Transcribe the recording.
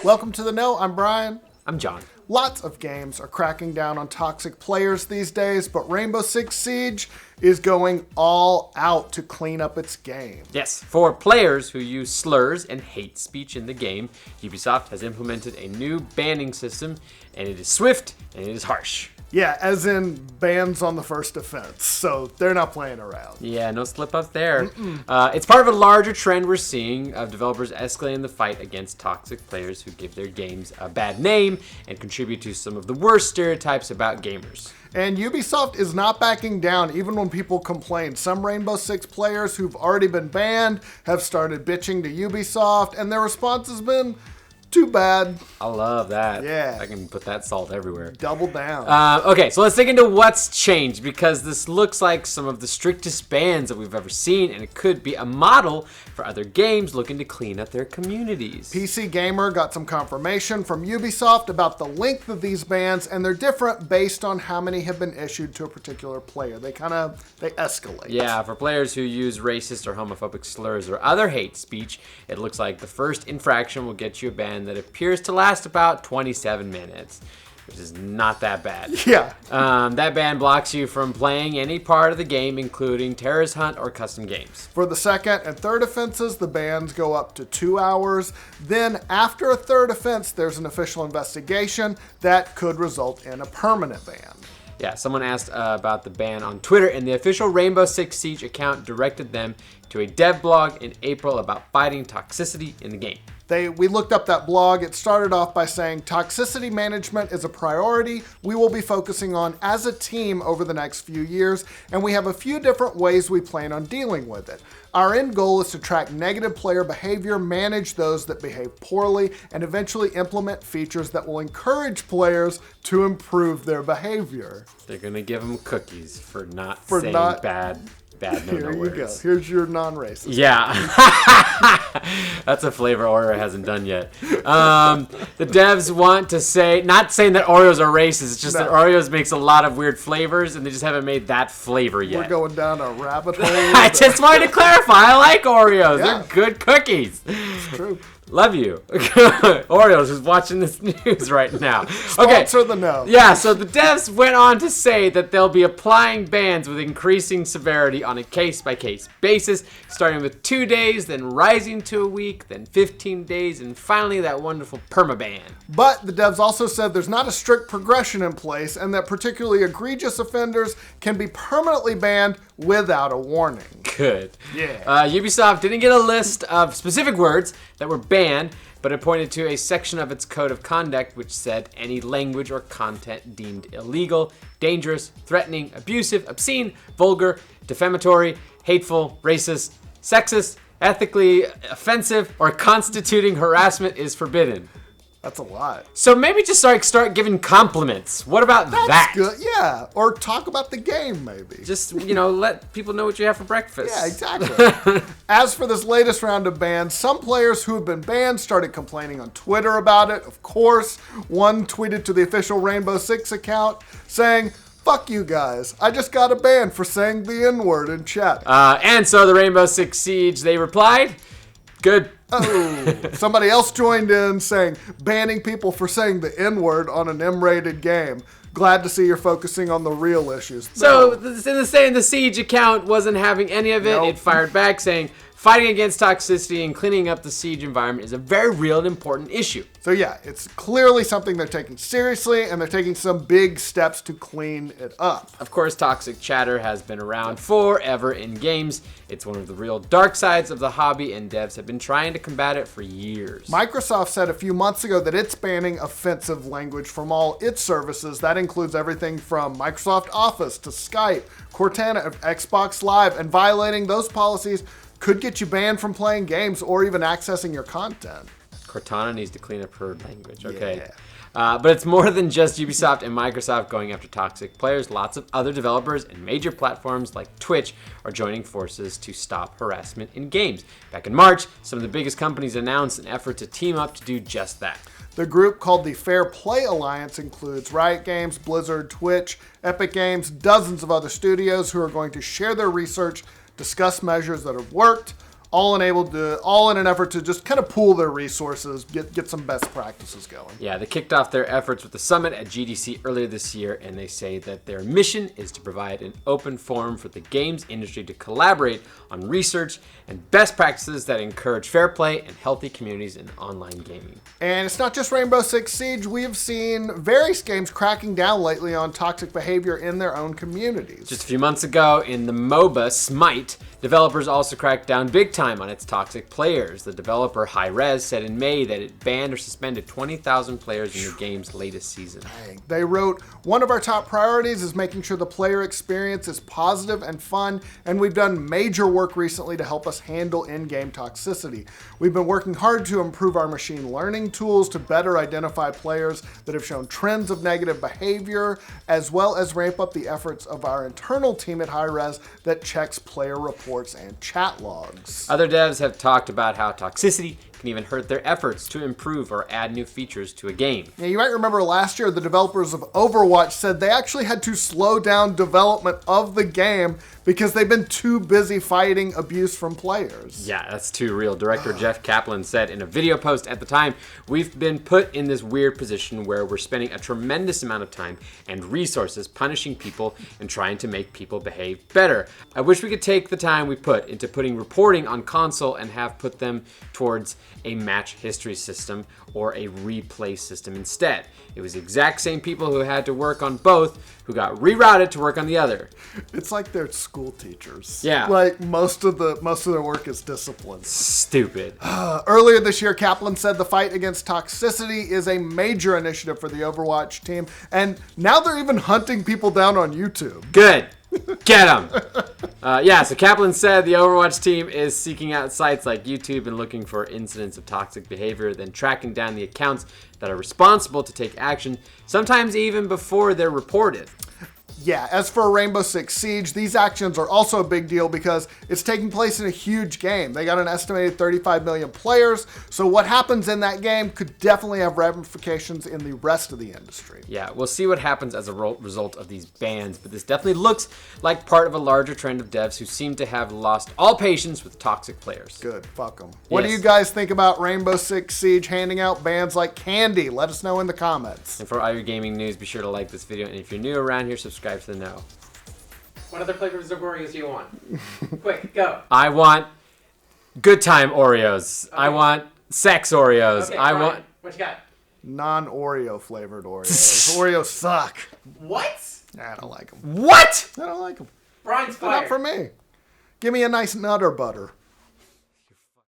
Welcome to The Know. I'm Brian. I'm John. Lots of games are cracking down on toxic players these days, but Rainbow Six Siege is going all out to clean up its game. Yes, for players who use slurs and hate speech in the game, Ubisoft has implemented a new banning system, and it is swift and it is harsh. Yeah, as in bans on the first offense, so they're not playing around. Yeah, no slip up there. It's part of a larger trend we're seeing of developers escalating the fight against toxic players who give their games a bad name and contribute to some of the worst stereotypes about gamers. And Ubisoft is not backing down even when people complain. Some Rainbow Six players who've already been banned have started bitching to Ubisoft, and their response has been, too bad. I love that. Yeah. I can put that salt everywhere. Double down. Okay, so let's dig into what's changed, because this looks like some of the strictest bans that we've ever seen, and it could be a model for other games looking to clean up their communities. PC Gamer got some confirmation from Ubisoft about the length of these bans, and they're different based on how many have been issued to a particular player. They escalate. Yeah, for players who use racist or homophobic slurs or other hate speech, it looks like the first infraction will get you a ban that appears to last about 27 minutes, which is not that bad. Yeah. That ban blocks you from playing any part of the game, including terrorist hunt or custom games. For the second and third offenses, the bans go up to 2 hours. Then, after a third offense, there's an official investigation that could result in a permanent ban. Yeah, someone asked about the ban on Twitter, and the official Rainbow Six Siege account directed them to a dev blog in April about fighting toxicity in the game. We looked up that blog. It started off by saying, toxicity management is a priority we will be focusing on as a team over the next few years, and we have a few different ways we plan on dealing with it. Our end goal is to track negative player behavior, manage those that behave poorly, and eventually implement features that will encourage players to improve their behavior. They're going to give them cookies for not saying bad Here you words. go. Here's your non-racist. Yeah. That's a flavor Oreo hasn't done yet. The devs want to say, not saying that Oreos are racist, it's just that Oreos makes a lot of weird flavors, and they just haven't made that flavor yet. We're going down a rabbit hole. I just wanted to clarify, I like Oreos. Yeah. They're good cookies. It's true. Love you. Oreos is watching this news right now. Sponsor the Know. Yeah, so the devs went on to say that they'll be applying bans with increasing severity on a case-by-case basis, starting with 2 days, then rising to a week, then 15 days, and finally that wonderful permaban. But the devs also said there's not a strict progression in place, and that particularly egregious offenders can be permanently banned without a warning. Good. Yeah. Ubisoft didn't get a list of specific words that were banned, but it pointed to a section of its code of conduct which said any language or content deemed illegal, dangerous, threatening, abusive, obscene, vulgar, defamatory, hateful, racist, sexist, ethically offensive, or constituting harassment is forbidden. That's a lot. So maybe just start giving compliments. What about that? That's good, yeah. Or talk about the game, maybe. Just, let people know what you have for breakfast. Yeah, exactly. As for this latest round of bans, some players who have been banned started complaining on Twitter about it. Of course, one tweeted to the official Rainbow Six account saying, "Fuck you guys. I just got a ban for saying the N-word in chat." And so the Rainbow Six Siege, they replied, "Good." Oh, somebody else joined in saying, banning people for saying the N-word on an M-rated game. Glad to see you're focusing on the real issues. So, the Siege account wasn't having any of it. Nope. It fired back saying, fighting against toxicity and cleaning up the Siege environment is a very real and important issue. So yeah, it's clearly something they're taking seriously, and they're taking some big steps to clean it up. Of course, toxic chatter has been around forever in games. It's one of the real dark sides of the hobby, and devs have been trying to combat it for years. Microsoft said a few months ago that it's banning offensive language from all its services. That includes everything from Microsoft Office to Skype, Cortana, Xbox Live, and violating those policies could get you banned from playing games or even accessing your content. Cortana needs to clean up her language, okay? Yeah. But it's more than just Ubisoft and Microsoft going after toxic players. Lots of other developers and major platforms like Twitch are joining forces to stop harassment in games. Back in March, some of the biggest companies announced an effort to team up to do just that. The group called the Fair Play Alliance includes Riot Games, Blizzard, Twitch, Epic Games, dozens of other studios who are going to share their research, discuss measures that have worked, all in an effort to just kind of pool their resources, get some best practices going. Yeah, they kicked off their efforts with the summit at GDC earlier this year, and they say that their mission is to provide an open forum for the games industry to collaborate on research and best practices that encourage fair play and healthy communities in online gaming. And it's not just Rainbow Six Siege. We have seen various games cracking down lately on toxic behavior in their own communities. Just a few months ago in the MOBA Smite, developers also cracked down big time on its toxic players. The developer Hi-Rez said in May that it banned or suspended 20,000 players in the game's latest season. Dang. They wrote, "One of our top priorities is making sure the player experience is positive and fun, and we've done major work recently to help us handle in-game toxicity. We've been working hard to improve our machine learning tools to better identify players that have shown trends of negative behavior, as well as ramp up the efforts of our internal team at Hi-Rez that checks player reports and chat logs." Other devs have talked about how toxicity can even hurt their efforts to improve or add new features to a game. Yeah, you might remember last year the developers of Overwatch said they actually had to slow down development of the game because they've been too busy fighting abuse from players. Yeah, that's too real. Director Jeff Kaplan said in a video post at the time, "We've been put in this weird position where we're spending a tremendous amount of time and resources punishing people and trying to make people behave better. I wish we could take the time we put into putting reporting on console and have put them towards a match history system or a replay system instead. It was the exact same people who had to work on both who got rerouted to work on the other." It's like they're school teachers. Yeah. Like most of their work is discipline. Stupid. Earlier this year, Kaplan said the fight against toxicity is a major initiative for the Overwatch team, and now they're even hunting people down on YouTube. Good. Get them. So Kaplan said the Overwatch team is seeking out sites like YouTube and looking for incidents of toxic behavior, then tracking down the accounts that are responsible to take action, sometimes even before they're reported. Yeah, as for Rainbow Six Siege, these actions are also a big deal because it's taking place in a huge game. They got an estimated 35 million players, so what happens in that game could definitely have ramifications in the rest of the industry. Yeah, we'll see what happens as a result of these bans, but this definitely looks like part of a larger trend of devs who seem to have lost all patience with toxic players. Good, fuck them. What do Yes. you guys think about Rainbow Six Siege handing out bans like candy? Let us know in the comments. And for all your gaming news, be sure to like this video, and if you're new around here, subscribe to the know. What other flavors of Oreos do you want? Quick, go. I want good time Oreos. I want sex Oreos. Okay, I Brian, want... what you got? Non-Oreo flavored Oreos. Oreos suck. What? I don't like them. What? I don't like them. Brian's They're not fired. for me. Give me a nice Nutter Butter.